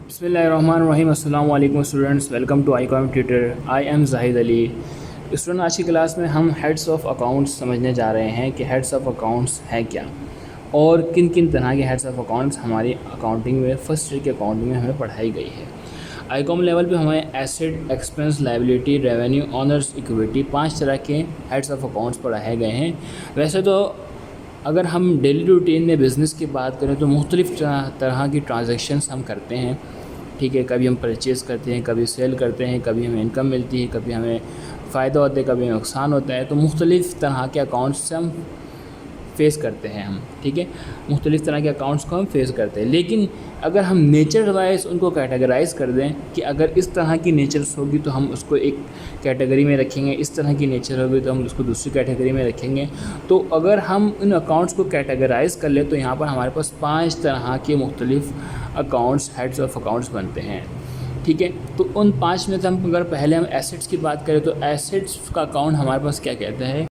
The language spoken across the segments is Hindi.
बिस्मिल्लाहिर्रहमानिर्रहीम। अस्सलाम वालेकुम students, welcome to iCom tutor. I am Zahid Ali. Student, आज की क्लास में हम हेड्स ऑफ़ अकाउंट्स समझने जा रहे हैं कि हेड्स ऑफ़ अकाउंट्स हैं क्या और किन किन तरह के हेड्स ऑफ़ अकाउंट्स हमारी अकाउंटिंग में फर्स्ट ईयर की अकाउंटिंग में हमें पढ़ाई गई है। आईकॉम लेवल पे हमें asset, expense, liability, revenue, honours, equity 5 तरह के हेड्स ऑफ़ अकाउंट्स पढ़ाए गए हैं। वैसे तो अगर हम डेली रूटीन में बिज़नेस की बात करें तो मुख्तलिफ़ तरह की ट्रांजैक्शंस हम करते हैं। ठीक है, कभी हम परचेज़ करते हैं, कभी सेल करते हैं, कभी हमें इनकम मिलती है, कभी हमें फ़ायदा होता है, कभी नुकसान होता है। तो मुख्तलिफ़ तरह के अकाउंट्स से हम फेस करते हैं हम, ठीक है, मुख्तलिफ़ तरह के अकाउंट्स को हम फेस करते हैं। लेकिन अगर हम नेचर वाइज उनको कैटेगराइज़ कर दें कि अगर इस तरह की नेचर्स होगी तो हम उसको एक कैटेगरी में रखेंगे, इस तरह की नेचर होगी तो हम उसको दूसरी कैटेगरी में रखेंगे। तो अगर हम इन अकाउंट्स को कैटेगराइज़ कर लें तो यहाँ पर हमारे पास 5 तरह के मुख्तलिफ़ अकाउंट्स, हेड्स ऑफ अकाउंट्स बनते हैं। ठीक है, तो उन 5 में से हम अगर पहले हम एसेट्स की बात करें तो एसेट्स का अकाउंट हमारे पास क्या कहता है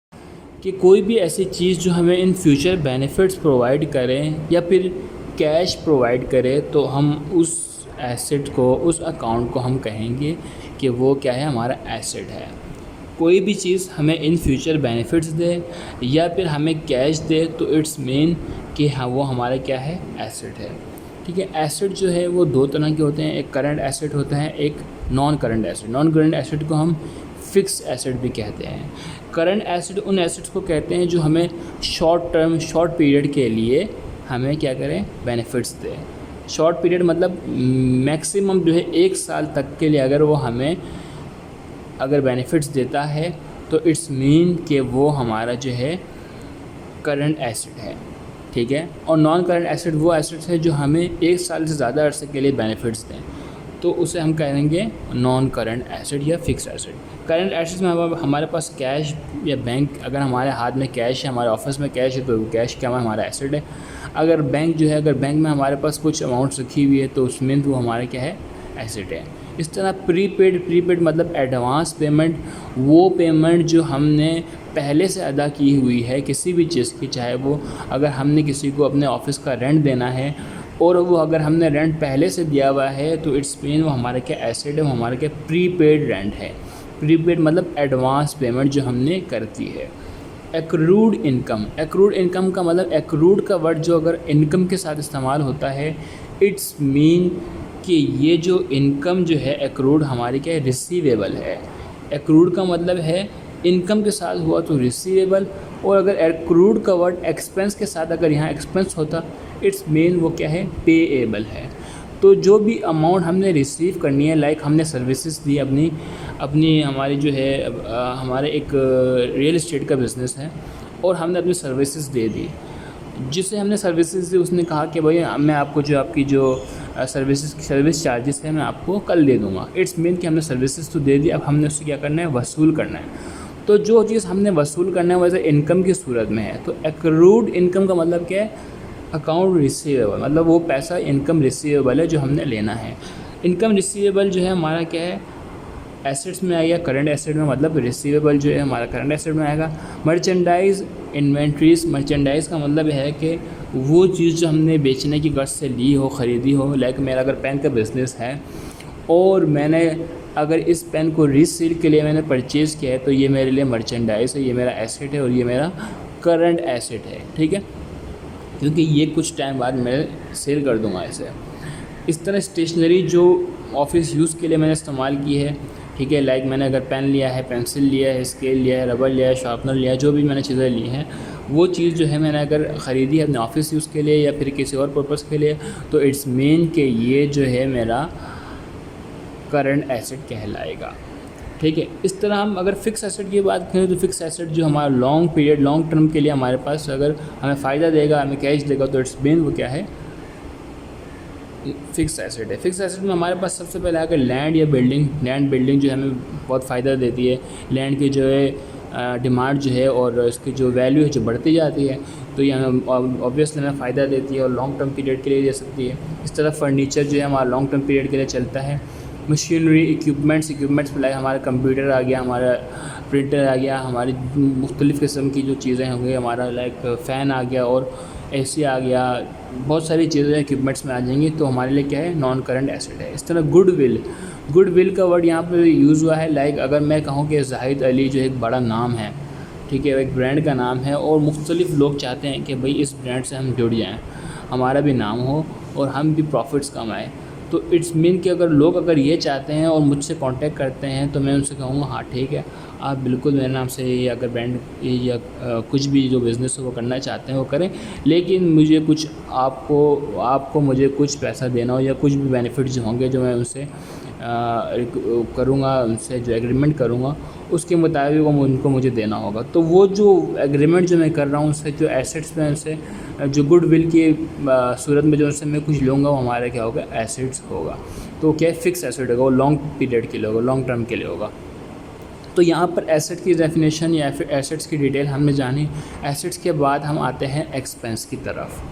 कि कोई भी ऐसी चीज़ जो हमें इन फ्यूचर बेनिफिट्स प्रोवाइड करें या फिर कैश प्रोवाइड करे तो हम उस एसेट को, उस अकाउंट को हम कहेंगे कि वो क्या है, हमारा एसेट है। कोई भी चीज़ हमें इन फ्यूचर बेनिफिट्स दे या फिर हमें कैश दे तो इट्स मीन कि हाँ वो हमारा क्या है, एसेट है। ठीक है, एसेट जो है वो 2 तरह के होते हैं, एक करंट एसेट होता है, एक non current asset. Non current asset को हम फिक्स एसेट भी कहते हैं। करंट एसेट उन एसेट्स को कहते हैं जो हमें शॉर्ट टर्म, शॉर्ट पीरियड के लिए हमें क्या करें, बेनिफिट्स दें। शॉर्ट पीरियड मतलब मैक्सिमम जो है 1 साल तक के लिए अगर वो हमें अगर बेनिफिट्स देता है तो इट्स मीन कि वो हमारा जो है करंट एसेट है। ठीक है, और नॉन करंट एसेट वो एसेट्स है जो हमें 1 साल से ज़्यादा अरसे के लिए बेनिफिट्स दें तो उसे हम कहेंगे नॉन करंट एसेट या फिक्स एसेट। करंट एसेट्स में हमारे पास कैश या बैंक, अगर हमारे हाथ में कैश है, हमारे ऑफिस में कैश है तो कैश क्या हमारा एसेट है। अगर बैंक जो है, अगर बैंक में हमारे पास कुछ अमाउंट्स रखी हुई है तो उसमें वो हमारा क्या है, एसेट है। इस तरह प्रीपेड मतलब एडवांस पेमेंट, वो पेमेंट जो हमने पहले से अदा की हुई है किसी भी चीज़ की, चाहे वो अगर हमने किसी को अपने ऑफिस का रेंट देना है और वो अगर हमने रेंट पहले से दिया हुआ है तो इट्स मीन वो हमारा क्या एसेट है, वो हमारा क्या प्रीपेड रेंट है। प्रीपेड मतलब एडवांस पेमेंट जो हमने करती है। एक्रूड इनकम, एक्रूड इनकम का मतलब, एक्रूड का वर्ड जो अगर इनकम के साथ इस्तेमाल होता है इट्स मीन कि ये जो इनकम जो है एक्रूड हमारी क्या है, रिसीवेबल है। एक्रूड का मतलब है इनकम के साथ हुआ तो रिसीवेबल, और अगर एक्रूड का वर्ड एक्सपेंस के साथ अगर यहाँ एक्सपेंस होता इट्स मीन वो क्या है, पेएबल है। तो जो भी अमाउंट हमने रिसीव करनी है, लाइक हमने सर्विसेज दी अपनी हमारी जो है हमारे एक रियल इस्टेट का बिज़नेस है और हमने अपनी सर्विसेज दे दी, जिसे हमने सर्विसेज दी उसने कहा कि भाई मैं आपको जो आपकी जो सर्विस चार्जेस है मैं आपको कल दे दूँगा। इट्स मीन कि हमने सर्विसेज तो दे दी, अब हमने उससे क्या करना है, वसूल करना है। तो जो चीज़ हमने वसूल करना है वैसे इनकम की सूरत में है। तो एक्रूड इनकम का मतलब क्या है, अकाउंट रिसीवेबल, मतलब वो पैसा इनकम रिसीवेबल है जो हमने लेना है। इनकम रिसीवेबल जो है हमारा क्या है, एसेट्स में आएगा, करंट एसेट में, मतलब रिसीवेबल जो है हमारा करंट एसेट में आएगा। मर्चेंडाइज, इन्वेंट्रीज, मर्चेंडाइज का मतलब है कि वो चीज़ जो हमने बेचने की गर्ज से ली हो, ख़रीदी हो। लाइक मेरा अगर पेन का बिज़नेस है और मैंने अगर इस पेन को रीसेल के लिए मैंने परचेज़ किया है तो ये मेरे लिए मर्चेंडाइज है, ये मेरा एसेट है और ये मेरा करंट एसेट है। ठीक है, क्योंकि ये कुछ टाइम बाद मैं सेल कर दूंगा इसे। इस तरह स्टेशनरी जो ऑफिस यूज़ के लिए मैंने इस्तेमाल की है, ठीक है, लाइक मैंने अगर पेन लिया है, पेंसिल लिया है, स्केल लिया है, रबर लिया है, शार्पनर लिया है, जो भी मैंने चीज़ें ली हैं वो चीज़ जो है मैंने अगर ख़रीदी है अपने ऑफिस यूज़ के लिए या फिर किसी और पर्पज़ के लिए तो इट्स मीन कि ये जो है मेरा करंट एसेट कहलाएगा। ठीक है, इस तरह हम अगर फ़िक्स एसेट की बात करें तो फ़िक्स एसेट जो हमारा लॉन्ग पीरियड, लॉन्ग टर्म के लिए हमारे पास अगर हमें फ़ायदा देगा, हमें कैश देगा तो इट्स मीन वो क्या है, फ़िक्स एसेट है। फ़िक्स एसेट में हमारे पास सबसे पहले आकर लैंड या बिल्डिंग। लैंड बिल्डिंग जो है हमें बहुत फ़ायदा देती है। लैंड की जो है डिमांड जो है और इसकी जो वैल्यू है जो बढ़ती जाती है तो ये हमें ऑब्वियसली हमें फ़ायदा देती है और लॉन्ग टर्म पीरियड के लिए दे सकती है। इस तरह फर्नीचर जो है हमारा लॉन्ग टर्म पीरियड के लिए चलता है। मशीनरी, इक्विपमेंट्स लाइक हमारा कंप्यूटर आ गया, हमारा प्रिंटर आ गया, हमारी मुख्तलिफ़ किस्म की जो चीज़ें होंगी, हमारा लाइक फ़ैन आ गया और एसी आ गया, बहुत सारी चीज़ें इक्विपमेंट्स में आ जाएंगी, तो हमारे लिए क्या है, नॉन करंट एसेट है। इस तरह गुडविल का वर्ड यहाँ पे यूज़ हुआ है। लाइक अगर मैं कहूँ कि जाहिद अली जो एक बड़ा नाम है, ठीक है, एक ब्रांड का नाम है, और मुख्तलिफ लोग चाहते हैं कि भाई इस ब्रांड से हम जुड़ जाएँ, हमारा भी नाम हो और हम भी प्रॉफिट्स कमाएँ, तो इट्स मीन कि अगर ये चाहते हैं और मुझसे कांटेक्ट करते हैं, तो मैं उनसे कहूँगा हाँ ठीक है, आप बिल्कुल मेरे नाम से ये अगर ब्रांड या कुछ भी जो बिज़नेस हो वो करना चाहते हैं वो करें, लेकिन मुझे कुछ आपको मुझे कुछ पैसा देना हो, या कुछ भी बेनिफिट जो होंगे जो मैं उनसे करूँगा, उनसे जो एग्रीमेंट करूँगा उसके मुताबिक वो उनको मुझे देना होगा। तो वो जो एग्रीमेंट जो मैं कर रहा हूँ उससे जो एसेट्स में उनसे जो गुडविल की सूरत में जो उनसे मैं कुछ लूँगा वो हमारा क्या होगा, एसेट्स होगा। तो क्या फिक्स एसेट होगा, वो लॉन्ग पीरियड के लिए होगा, लॉन्ग टर्म के लिए होगा। तो यहाँ पर एसेट की डेफिनेशन या फिर एसेट्स की डिटेल हमने जानी। एसेट्स के बाद हम आते हैं एक्सपेंस की तरफ।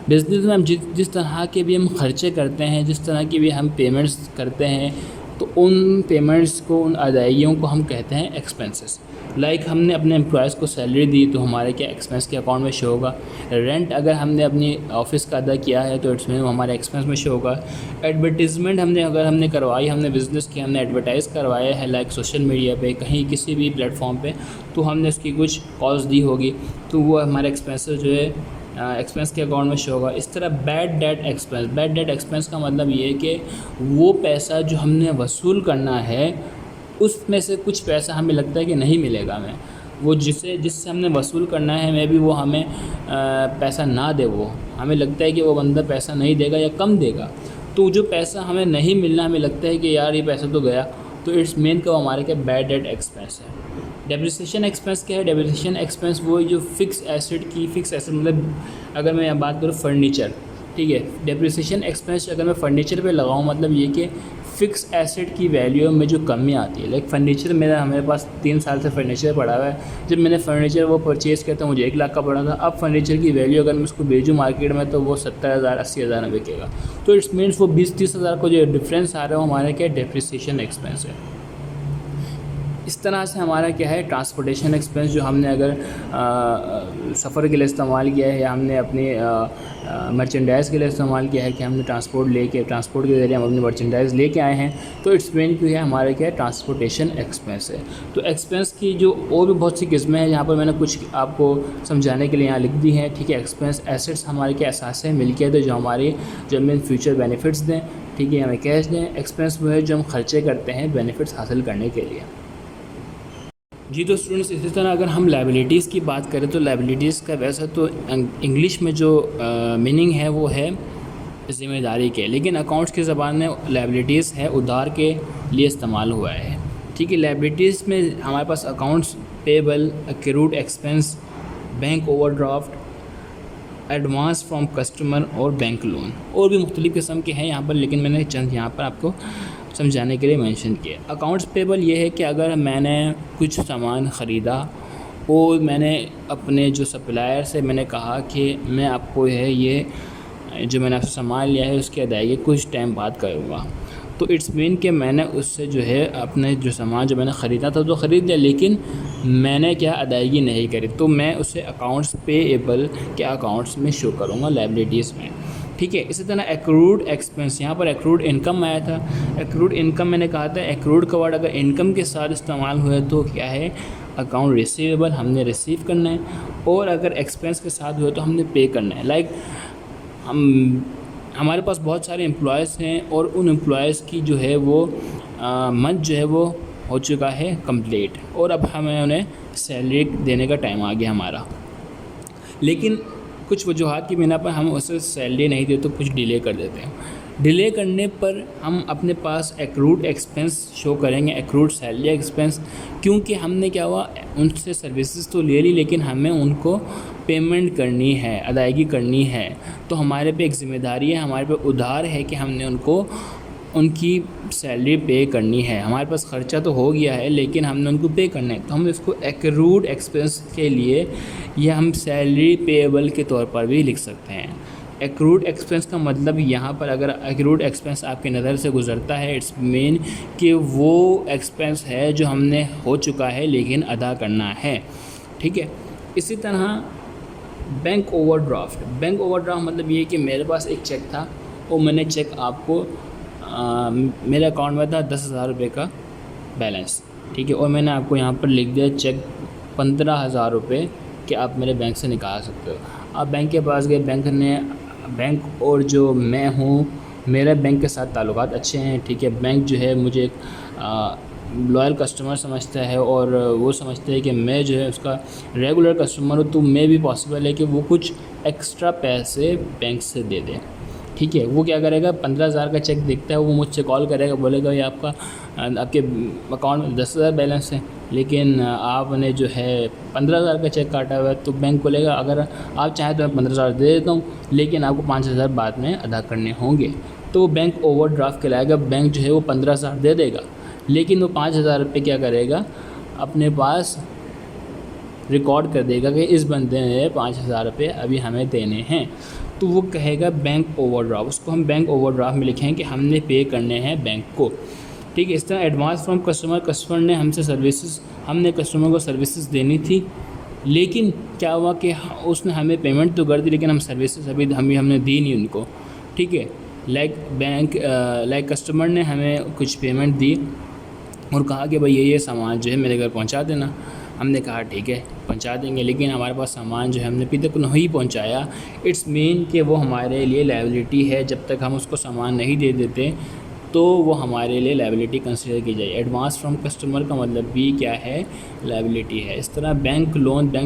बिज़नेस में हम जिस तरह के भी हम खर्चे करते हैं, जिस तरह की भी हम पेमेंट्स करते हैं, तो उन पेमेंट्स को, उन अदायगियों को हम कहते हैं एक्सपेंसेस। लाइक हमने अपने एम्प्लॉयज़ को सैलरी दी तो हमारे क्या एक्सपेंस के अकाउंट में शो होगा। रेंट अगर हमने अपनी ऑफिस का अदा किया है तो इट्स मीन हमारे एक्सपेंस में शो होगा। एडवर्टीज़मेंट अगर हमने करवाई, हमने बिज़नेस किया, हमने एडवर्टाइज़ करवाया है लाइक सोशल मीडिया पे, कहीं किसी भी प्लेटफॉर्म पे, तो हमने उसकी कुछ कॉस्ट दी होगी, तो वो हमारे एक्सपेंसेस जो है एक्सपेंस के अकाउंट में शो होगा। इस तरह बैड डेट एक्सपेंस का मतलब ये है कि वो पैसा जो हमने वसूल करना है उसमें से कुछ पैसा हमें लगता है कि नहीं मिलेगा हमें, वो जिससे हमने वसूल करना है मे भी वो हमें पैसा ना दे, वो हमें लगता है कि वो बंदा पैसा नहीं देगा या कम देगा, तो जो पैसा हमें नहीं मिलना हमें लगता है कि यार ये पैसा तो गया, तो इट्स मेन का हमारे क्या बैड डेट एक्सपेंस है। डेप्रिसिएशन एक्सपेंस क्या है? डेप्रिसिएशन एक्सपेंस वो जो फिक्स एसेट मतलब अगर मैं यहाँ बात करूँ फर्नीचर, ठीक है, डेप्रिसिएशन एक्सपेंस अगर मैं फर्नीचर पे लगाऊँ मतलब ये कि फ़िक्स एसेट की वैल्यू में जो कमी आती है। लाइक फर्नीचर मेरे पास 3 साल से फर्नीचर पड़ा हुआ है, जब मैंने फर्नीचर वो परचेज़ किया तो मुझे 1 लाख का पड़ा था, अब फर्नीचर की वैल्यू अगर मैं उसको बेचूँ मार्केट में तो वो 70,000 80,000 में बिकेगा, तो इट्स मीन्स वो 20-30 हज़ार को जो डिफरेंस आ रहा है वो हमारा क्या डेप्रिसिएशन एक्सपेंस है। इस तरह से हमारा क्या है ट्रांसपोर्टेशन एक्सपेंस, जो हमने अगर सफ़र के लिए इस्तेमाल किया है या हमने अपनी मर्चेंडाइज़ के लिए इस्तेमाल किया है कि हमने ट्रांसपोर्ट के ज़रिए हम अपनी मर्चेंडाइज़ लेके आए हैं, तो इट्स मेन क्यों है हमारा क्या है ट्रांसपोर्टेशन एक्सपेंस है। तो एक्सपेंस की जो और भी बहुत सी किस्में हैं, यहाँ पर मैंने कुछ आपको समझाने के लिए यहाँ लिख दी हैं, ठीक है। एक्सपेंस एसेट्स हमारे क्या एहसास है मिल्कियत है जो हमारी जो हमें फ्यूचर बेनिफिट्स दें, ठीक है, हमें कैश दें। एक्सपेंस वो है जो हम खर्चे करते हैं बेनिफिट्स हासिल करने के लिए। जी तो स्टूडेंट्स, इसी तरह अगर हम लायबिलिटीज़ की बात करें तो लायबिलिटीज़ का वैसा तो इंग्लिश में जो मीनिंग है वो है ज़िम्मेदारी के, लेकिन अकाउंट्स की ज़बान में लायबिलिटीज़ है उधार के लिए इस्तेमाल हुआ है, ठीक है। लायबिलिटीज़ में हमारे पास accounts payable, accrued expense, bank overdraft, advance from customer और बैंक लोन, और भी मुख्तलिफ़ किस्म के हैं यहाँ पर, लेकिन मैंने चंद यहाँ पर आपको समझाने के लिए मेंशन किया। अकाउंट्स पेबल ये है कि अगर मैंने कुछ सामान ख़रीदा और मैंने अपने जो सप्लायर से मैंने कहा कि मैं आपको ये जो मैंने आपसे सामान लिया है उसकी अदायगी कुछ टाइम बाद करूँगा, तो इट्स मीन कि मैंने उससे जो है अपने जो सामान जो मैंने ख़रीदा था तो ख़रीद लिया, लेकिन मैंने क्या अदायगी नहीं करी, तो मैं उसे अकाउंट्स पेएबल के अकाउंट्स में शो करूँगा लायबिलिटीज़ में, ठीक है। इसी तरह एक्रूड एक्सपेंस, यहाँ पर एक्रूड इनकम आया था। एक्रूड इनकम मैंने कहा था, एक्रूड का वर्ड अगर इनकम के साथ इस्तेमाल हुआ तो क्या है अकाउंट रिसीवेबल, हमने रिसीव करना है, और अगर एक्सपेंस के साथ हुआ तो हमने पे करना है। लाइक हमारे पास बहुत सारे एम्प्लॉयज़ हैं और उन एम्प्लॉयज़ की जो है वो मंथ जो है वो हो चुका है कंप्लीट, और अब हमें उन्हें सैलरी देने का टाइम आ गया हमारा, लेकिन कुछ वजूहात की बिना पर हम उसे सैलरी नहीं देते तो कुछ डिले कर देते हैं। डिले करने पर हम अपने पास एक्रूड एक्सपेंस शो करेंगे, एक्रूड सैलरी एक्सपेंस, क्योंकि हमने क्या हुआ उनसे सर्विसेज तो ले ली लेकिन हमें उनको पेमेंट करनी है, अदायगी करनी है, तो हमारे पे एक ज़िम्मेदारी है, हमारे पे उधार है कि हमने उनको उनकी सैलरी पे करनी है। हमारे पास ख़र्चा तो हो गया है लेकिन हमने उनको पे करना है, तो हम इसको एक्रूड एक्सपेंस के लिए या हम सैलरी पेएबल के तौर पर भी लिख सकते हैं। एक्रूड एक्सपेंस का मतलब यहाँ पर अगर एक्रूड एक्सपेंस आपकी नज़र से गुज़रता है, इट्स मीन कि वो एक्सपेंस है जो हमने हो चुका है लेकिन अदा करना है, ठीक है। इसी तरह बैंक ओवरड्राफ्ट मतलब ये कि मेरे पास एक चेक था और मैंने चेक आपको मेरे अकाउंट में था 10,000 रुपये का बैलेंस, ठीक है, और मैंने आपको यहाँ पर लिख दिया चेक 15,000 रुपये कि आप मेरे बैंक से निकाल सकते हो। आप बैंक के पास गए, बैंक और जो मैं हूँ मेरे बैंक के साथ ताल्लुकात अच्छे हैं, ठीक है। बैंक जो है मुझे एक लॉयल कस्टमर समझता है और वो समझते हैं कि मैं जो है उसका रेगुलर कस्टमर हूँ, तो मैं भी पॉसिबल है कि वो कुछ एक्स्ट्रा पैसे बैंक से दे दें, ठीक है। वो क्या करेगा, 15,000 का चेक देखता है, वो मुझसे कॉल करेगा, बोलेगा ये आपके अकाउंट में 10,000 बैलेंस है, लेकिन आपने जो है 15,000 का चेक काटा हुआ है। तो बैंक बोलेगा अगर आप चाहें तो मैं 15,000 दे देता हूँ, लेकिन आपको 5,000 बाद में अदा करने होंगे। तो बैंक ओवरड्राफ्ट कहलाएगा। बैंक जो है वो 15,000 दे देगा, लेकिन वो 5,000 रुपये क्या करेगा, अपने पास रिकॉर्ड कर देगा कि इस बंदे ने 5,000 रुपये अभी हमें देने हैं। तो वो कहेगा बैंक ओवरड्राफ्ट, उसको हम बैंक ओवरड्राफ्ट में लिखें कि हमने पे करने हैं बैंक को, ठीक है। इस तरह एडवांस फ्रॉम कस्टमर ने हमने कस्टमर को सर्विसेज देनी थी, लेकिन क्या हुआ कि उसने हमें पेमेंट तो कर दी, लेकिन हम सर्विसेज अभी हमने दी नहीं उनको, ठीक है। लाइक कस्टमर ने हमें कुछ पेमेंट दी और कहा कि भाई ये सामान जो है मेरे घर पहुंचा देना। हमने कहा ठीक है पहुंचा देंगे, लेकिन हमारे पास सामान जो है हमने अभी तक नहीं पहुंचाया। इट्स मीन कि वो हमारे लिए लायबिलिटी है। जब तक हम उसको सामान नहीं दे देते तो वो हमारे लिए लायबिलिटी कंसिडर की जाए। एडवांस फ्रॉम कस्टमर का मतलब भी क्या है, लायबिलिटी है। इस तरह बैंक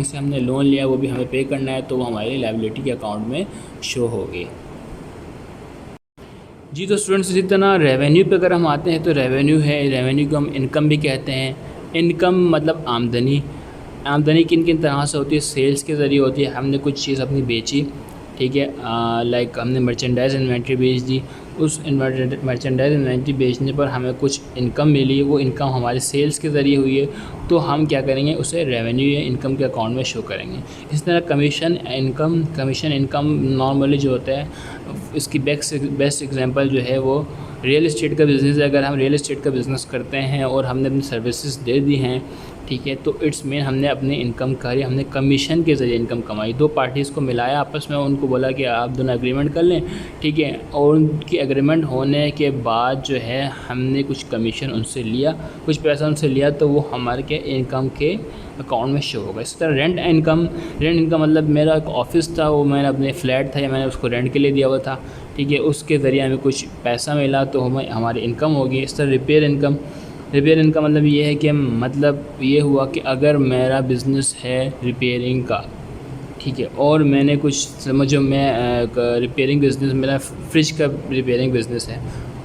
से हमने लोन लिया, वो भी हमें पे करना है, तो वो हमारी लायबिलिटी के अकाउंट में शो होगी। जी तो स्टूडेंट्स, इसी तरह रेवेन्यू पे अगर हम आते हैं तो रेवेन्यू को हम इनकम भी कहते हैं। इनकम मतलब आमदनी किन किन तरह से होती है, सेल्स के ज़रिए होती है। हमने कुछ चीज़ अपनी बेची, ठीक है, लाइक हमने मर्चेंडाइज इन्वेंट्री बेच दी, उस मर्चेंडाइज इन्वेंट्री बेचने पर हमें कुछ इनकम मिली, वो इनकम हमारे सेल्स के ज़रिए हुई है, तो हम क्या करेंगे, उसे रेवेन्यू या इनकम के अकाउंट में शो करेंगे। इस तरह कमीशन इनकम नॉर्मली जो होता है, इसकी बेस्ट एग्जांपल जो है वो रियल इस्टेट का बिज़नेस है। अगर हम रियल इस्टेट का बिज़नेस करते हैं और हमने अपनी सर्विसेज दे दी हैं, ठीक है, तो इट्स मीन हमने अपनी इनकम करी, हमने कमीशन के ज़रिए इनकम कमाई। दो पार्टीज़ को मिलाया आपस में, उनको बोला कि आप दोनों एग्रीमेंट कर लें, ठीक है, और उनकी एग्रीमेंट होने के बाद जो है हमने कुछ कमीशन उनसे लिया, कुछ पैसा उनसे लिया, तो वो हमारे के इनकम के अकाउंट में शो होगा। इस तरह रेंट इनकम मतलब मेरा एक ऑफिस था, वो मैंने अपने फ्लैट था या मैंने उसको रेंट के लिए दिया हुआ था, ठीक है, उसके ज़रिए हमें कुछ पैसा मिला तो हमें हमारी इनकम होगी। इस तरह रिपेयर इनकम मतलब ये है कि मतलब ये हुआ कि अगर मेरा बिज़नेस है रिपेयरिंग का, ठीक है, और मैंने कुछ समझो मैं रिपेयरिंग बिज़नेस, मेरा फ्रिज का रिपेयरिंग बिज़नेस है,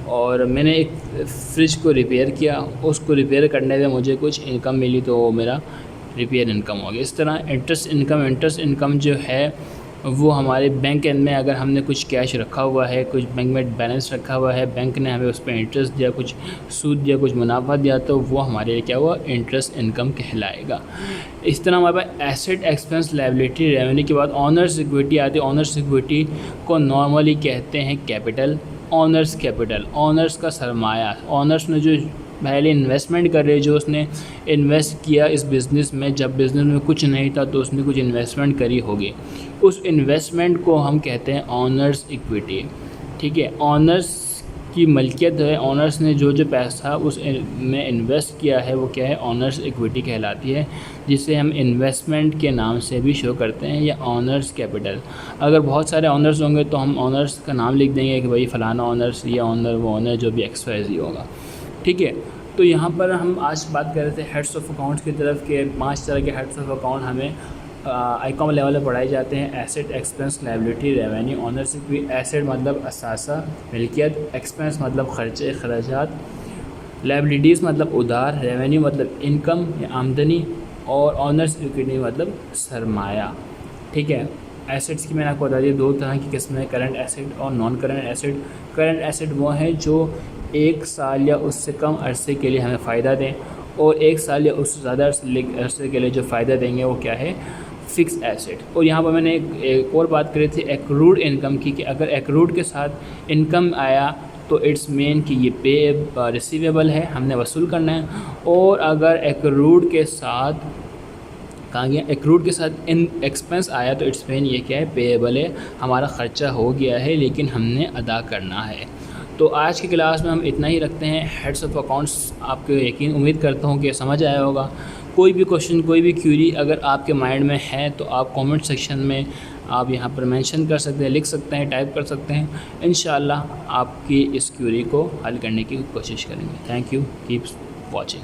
और मैंने एक फ्रिज को रिपेयर किया, उसको रिपेयर करने में मुझे कुछ इनकम मिली, तो वो मेरा रिपेयर इनकम हो गया। इस तरह इंटरेस्ट इनकम जो है वो हमारे बैंक में, अगर हमने कुछ कैश रखा हुआ है, कुछ बैंक में बैलेंस रखा हुआ है, बैंक ने हमें उस पर इंटरेस्ट दिया, कुछ सूद दिया, कुछ मुनाफा दिया, तो वो हमारे लिए क्या हुआ, इंटरेस्ट इनकम कहलाएगा। इस तरह हमारे पास एसेट, एक्सपेंस, लायबिलिटी, रेवेन्यू के बाद ऑनर्स इक्विटी आती है। ऑनर्स इक्विटी को नॉर्मली कहते हैं कैपिटल, ऑनर्स का सरमाया। ऑनर्स ने जो पहले इन्वेस्टमेंट कर रहे, जो उसने इन्वेस्ट किया इस बिज़नेस में, जब बिज़नेस में कुछ नहीं था तो उसने कुछ इन्वेस्टमेंट करी होगी, उस इन्वेस्टमेंट को हम कहते हैं ऑनर्स इक्विटी, ठीक है। ऑनर्स की मलकियत है, ऑनर्स ने जो पैसा उस में इन्वेस्ट किया है वो क्या है, ऑनर्स इक्विटी कहलाती है, जिसे हम इन्वेस्टमेंट के नाम से भी शो करते हैं, या ऑनर्स कैपिटल। अगर बहुत सारे ऑनर्स होंगे तो हम ऑनर्स का नाम लिख देंगे कि भाई फ़लाना ऑनर्स, ये ऑनर, वो ऑनर, जो भी XYZ होगा, ठीक है। तो यहाँ पर हम आज बात कर रहे थे हेड्स ऑफ अकाउंट्स की तरफ के 5 तरह के हेड्स ऑफ अकाउंट हमें आईकॉम लेवल पर पढ़ाए जाते हैं। Asset, expense, liability, revenue. Ownership भी, एसेट मतलब असासा मिल्कियत, एक्सपेंस मतलब खर्चे खर्चात, लायबिलिटीज़ मतलब उधार, रेवेन्यू मतलब इनकम या आमदनी, और ऑनर्स इक्विटी मतलब सरमाया, ठीक है। एसेट्स की मैंने आपको बता दी, दो तरह की किस्में हैं, करंट एसेट और non current asset. Current asset वो हैं जो 1 साल या उससे कम अरसे के लिए हमें फ़ायदा दें, और 1 साल या उससे ज़्यादा अरसे के लिए जो फ़ायदा देंगे वो क्या है, फ़िक्स एसेट। और यहाँ पर मैंने एक और बात करी थी एक्रूड इनकम की, कि अगर एक्रूड के साथ इनकम आया तो इट्स मीन कि ये पे रिसीवेबल है, हमने वसूल करना है। और अगर एक्रूड के साथ कहा गया एक्रूड के साथ इन एक्सपेंस आया तो इट्स मीन ये क्या है, पेएबल है, हमारा ख़र्चा हो गया है लेकिन हमने अदा करना है। तो आज की क्लास में हम इतना ही रखते हैं। हेड्स ऑफ अकाउंट्स आपको यकीन उम्मीद करता हूँ कि समझ आया होगा। कोई भी क्वेश्चन, कोई भी क्यूरी अगर आपके माइंड में है तो आप कमेंट सेक्शन में आप यहाँ पर मेंशन कर सकते हैं, लिख सकते हैं, टाइप कर सकते हैं। इंशाल्लाह आपकी इस क्यूरी को हल करने की कोशिश करेंगे। Thank you, keep watching.